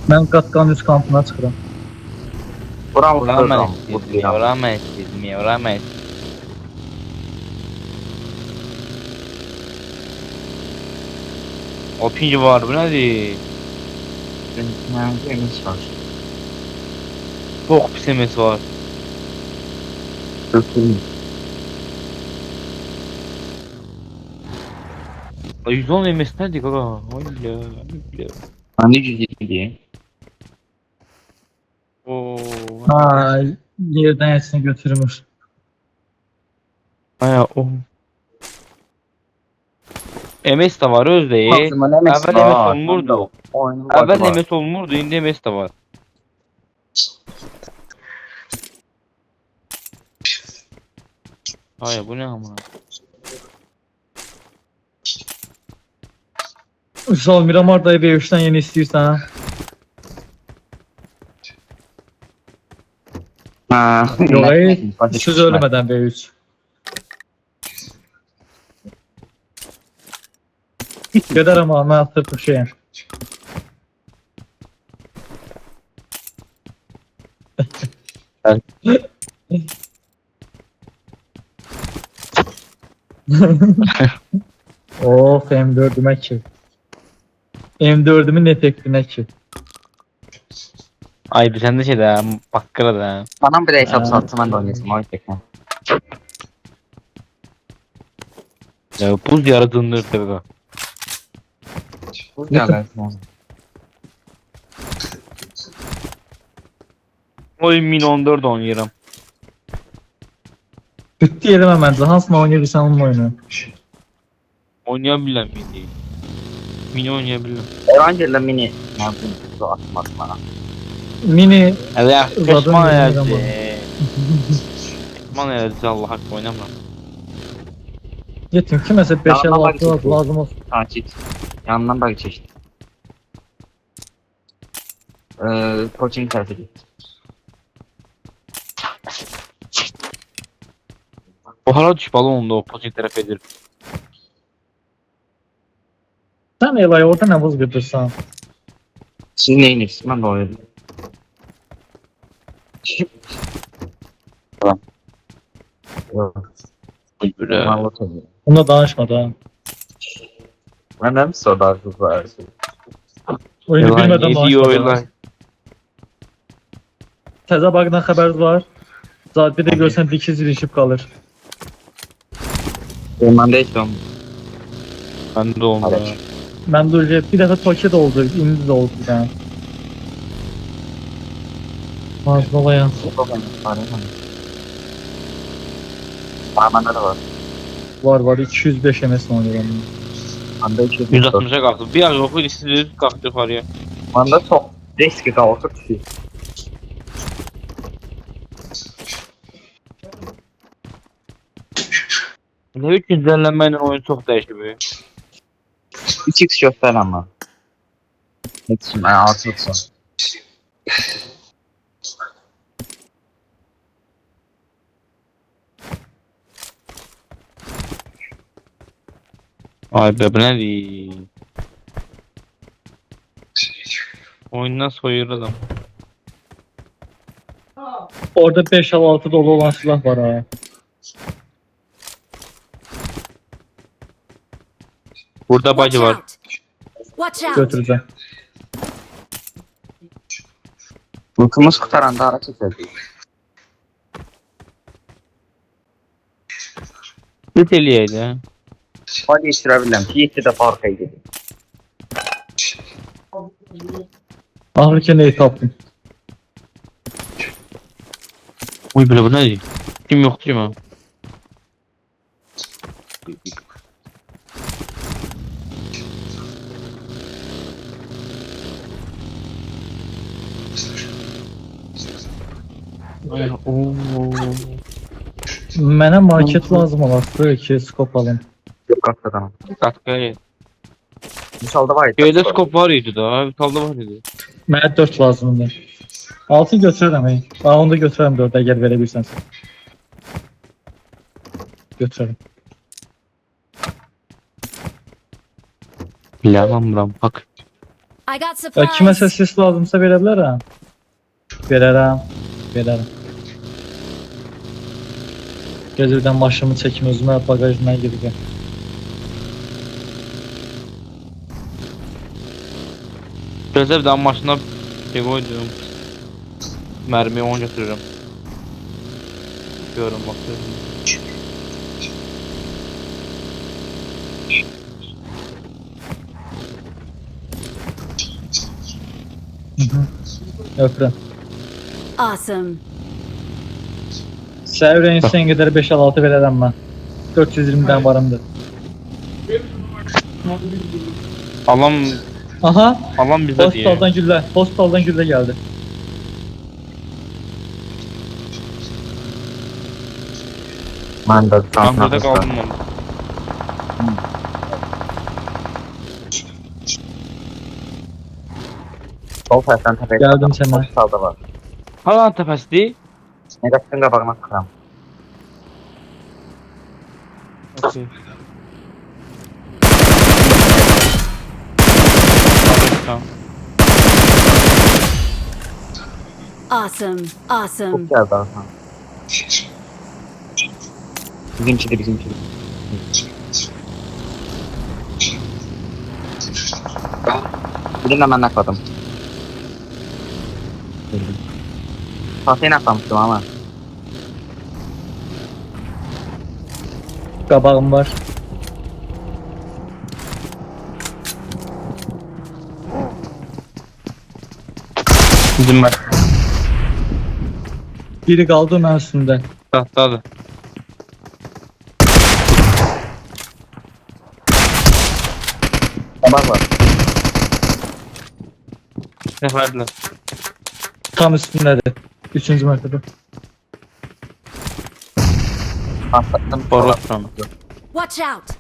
Mən qatqanın üst kampına çıxıram. Buram Uğramayız vururam. biz mi? Uğramayız biz mi? Uğramayız. O pinci var bu nedir? Neymiş var? Çok pis emes var. Dökülmüş. 110 emes nedir kaka? Oy ya. Ben de 107 Oo. Ha, yerdən hepsini götürmüş. Aya o. MS de var özdeyi. Ağzıma ne mes Evvel var? MS olmurdu. Oyunun Evvel bug'ı var. MS olmurdu. İndi MS de var. Aya bu ne ama? Uşal Miramar'da B3'dən yeni istəyirsən. Ha. Yox, siz ölmədən B3. Gedərəm ama mən atıb bir şeyim. Of M4'üme ki. M4'ümün ne tekline ki. Ay bir sen de şey de bakkara da. Bana bir de hesap sattım ben de oynayasım. Oyun tekne. Ya buz yaratılır tabii. Bu geldi. Oy min 14 oynayırım. Bitti yedim hemen. Hansla oynayırsan onunla oyna. Oynayabilen mini. Mini oynayabilen. Evangel'da mini. Ne yapayım? Su atmadım bana. Mini Evet Uzadın kaçman mini herhalde. ama. Kaçman herhalde Allah hakkı oynamam. yetim ki mesela 5 Yalandan 6 bak- lazım olsun. Takip. Yanından bak çeşit. Coaching tarafı gitti. O hala düş balonunda o poçin taraf edir. Sen Elay orada ne buz götürsen. Siz neyiniz? Ben de oynadım. Tamam. Yok. Böyle. Ben lot oynuyorum. Bunda danışma da. Ben de mi sorular bu var? Oyunu bilmeden Ne diyor danışma da. oylar? Təzə bug'dan xəbəriniz var. Zaten bir de görsən dikiz ilişib qalır. Ben de hiç olmadı. Ben de olmuyor. Evet. Mən də öyle bir dəfə Tokyo'da oldu, indi də oldu bir dənə. Mazlalayan. Bana da var. Var 205 MS oynayıram. Ben de hiç 160'a kalktı. Bir an oku listesi kalktı yukarıya. Ben de çok riski kaldı ki. Ne bir güncellenmeyle oyun çok değişiyor. 3x göster ama. Yetişim, yani 6x var. Ay be bu ne değil. Oyundan soyuyor adam. Orada 5-6 dolu olan silah var ha. Burada Watch bacı var. out! Watch out! Götüreceğim. Uykumuz kurtaranda ara çekerdik. Bir teliyeydi. Hadi değiştirebilirim ki 7 defa arkaya gidiyor. Ahır ki neyi tapdın? Uy böyle bu ne değil. Kim yok değil mi? Ay, ooo. Mənə market lazım olasdı ki skop alım. Yok hakikaten. Katkaya. Misalda var ya. Köyde skop var idi da. Vitalda var idi. Mənə 4 lazımdır. 6 götürürəm ey. Daha onu da götürürəm 4 əgər verə bilsənsə. Götürürəm. Bilemem buram bak. I got Ya kiməsə supplies. sis lazımsa verə bilərəm. Verərəm. Verərəm. Gözürdən maşımı çəkim özümə bagajından girəcəm. Gözde bir daha maşına şey koydum. Mermiyi 10 götürürüm. Bakıyorum bakıyorum. Öpürəm. Awesome. Səhv sən qədər 5-6 verərəm mən. 420-dən varımdır. Alan Aha, alan bizde diye. hospitaldan güllə. Hospitaldan güllə gəldi. Ben de Ben burada kaldım ben. Sol taraftan tepeye Geldim sana. Salda var. Hala tepesi değil. Negatifin kapağına kıram. Okey. Tamam. Awesome. Awesome. Çok geldi Hasan. Bizimki de bizimki de. Birini hemen nakladım. Fatih'i naklamıştım ama. Qabağım var. Bizim ben. Biri qaldı mənim üstümdə. Tahtadır. Tabak var. Ne verdiler? Tam üstündədir. 3-cü mərtəbə. Patlattım. Boros sonra. Watch out.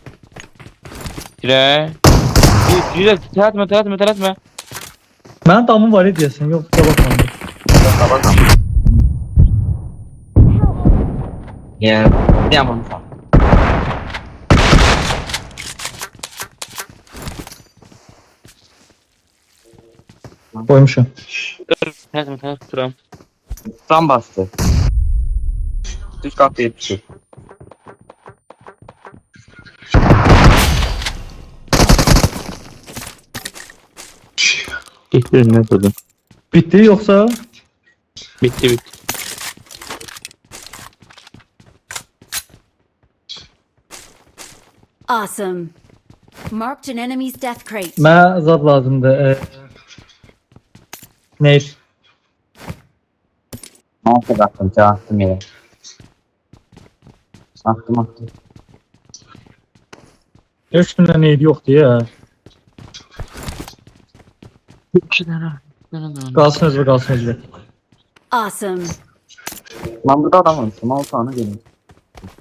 Gire. Güzel. Teretme. Mənim damım var deyəsən, yox, qabaqlandı. Tabak var. Ya, ne yapalım sen? Qoymuşam. Teretme. Turam. Tam bastı. Düz kapı yetişir. Geçtirin ne dedim? Bitdi yoxsa? Bitti. Awesome. Marked an enemy's death crate. Mənə zad lazımdır. Neyse. Nasıl baktım? Attım yere. Attım. 3000 neydi yoxdur ya. Qalsın özü, qalsın özü. Awesome. Ben burada adam olmuşum. 6 tane gelin.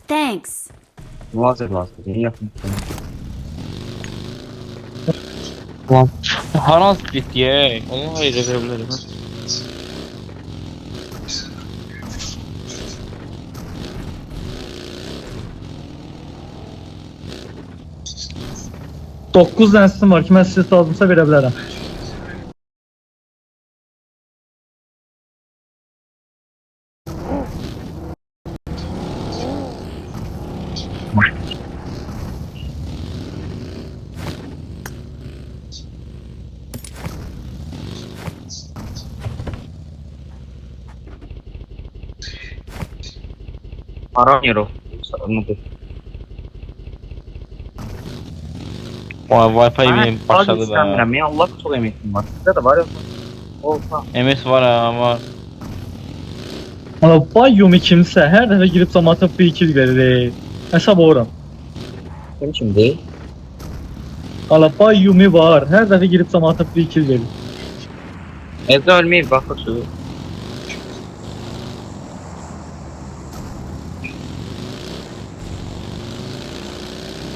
Thanks. Muazzez bastı. Yeni yapın. Haras gitti ya. Onu hayır verebilirim. 9 dənəsim var ki, mən sizə lazımsa verə bilərəm. Aramıyorum. Anladım. Vay Wi-Fi yine başladı be. Ya Allah çok emeğim var. Sizde de var ya. Olsa. MS var ha var. Ana Bayyumi kimsə hər dəfə girib cəmaata free kill verir. Hesab oluram. Kim şimdi? Ana Bayyumi var, hər dəfə girib cəmaata free kill verir. Evde ölmeyiz bak şu.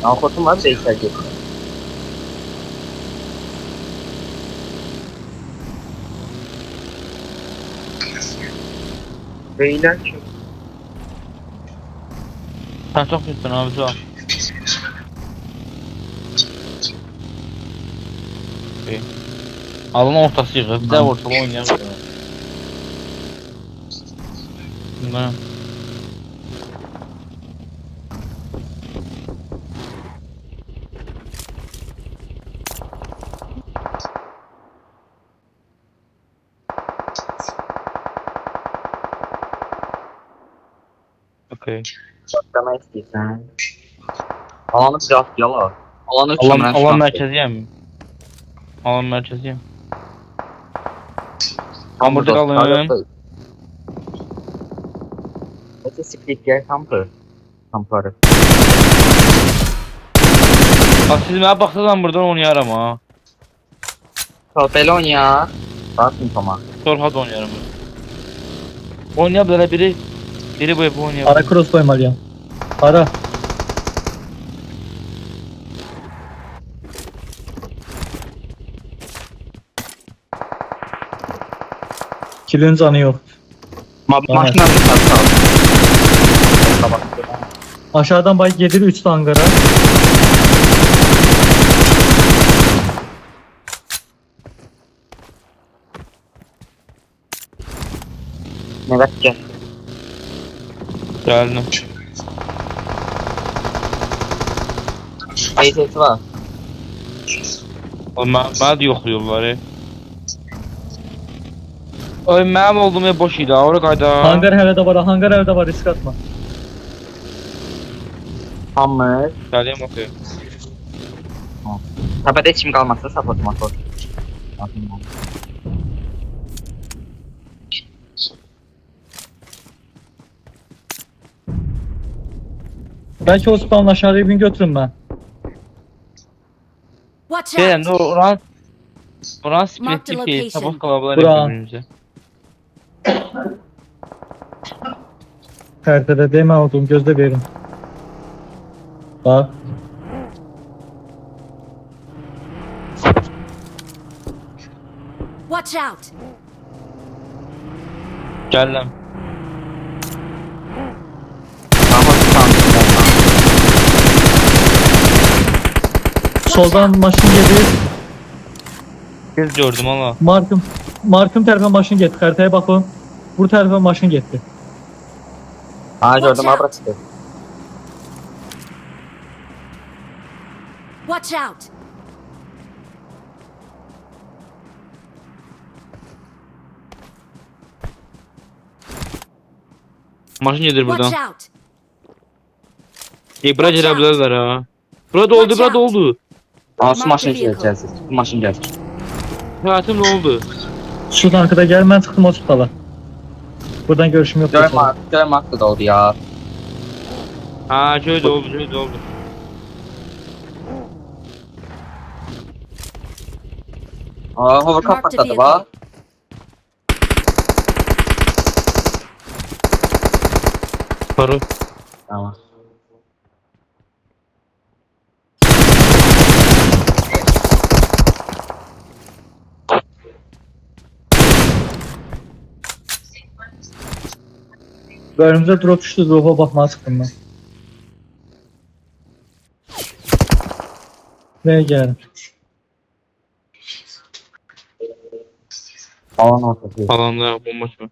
Avukatım var da ihtiyaç yok. Beyler kim? Sen çok üstün abi şu an. Okay. Alın ortası yıkı. Bir de ortada oynayalım. Ne? Okey. Başlama istəyirsən. Alanı biraz yala. Alanı Alan merkeziyəm. Alan merkeziyəm. Ben burada kalın. Neyse split yer kampı. Kamparı. Bak siz mənə baxsanız buradan oynayaram ha. Hotel ya. Bakın tamam. Torhad oynayaram. Oynaya böyle biri bu yapı oynayabilir. Ara cross koymalıyım. Ara. Kilin canı yok. Maşına bir tane al. Aşağıdan bay gelir 3 hangara. Evet gel. Geldim. Ayısı var. Oğlum mənə də yoxlayırlar. Oy mənim olduğum yer boş idi. Ora qayda. Hangar hələ də var, hangar hələ də var, risk atma. Hammer. Gələyim okey. Təpədə heç kim qalmazsa support motor. Belki o spawn aşağıya bin götürün ben. Watch Deyirəm out! də oran Mark the split değil. location. Sabah qalabalar Buran. birbirimize. Perdede deme olduğum gözde verin. Bak. Watch out! Gələm. Soldan maşın gelir. Göz gördüm ama. Markım tərəfə maşın getdi. Xəritəyə baxın. Bu tərəfə maşın getdi. Ha gördüm ha bıraktı. Watch out! Maşın gelir Watch buradan. out! Bura gelə bilərlər ha. Burada oldu, Watch burada out. oldu. Su maşını geleceğiz. Su maşını gel. Hayatım ne oldu? Şu tankıda gel, mən çıxdım o tutala. Buradan görüşüm yok. Görme hakkı da oldu ya. Ha şöyle oldu, şöyle oldu. Aa hover Mark the patladı vehicle. bak. Para. Tamam. Önümüze drop düştü, ruha bakmaya çıktım ben. Ve gel. Alan ortası. Alanda bomba mı?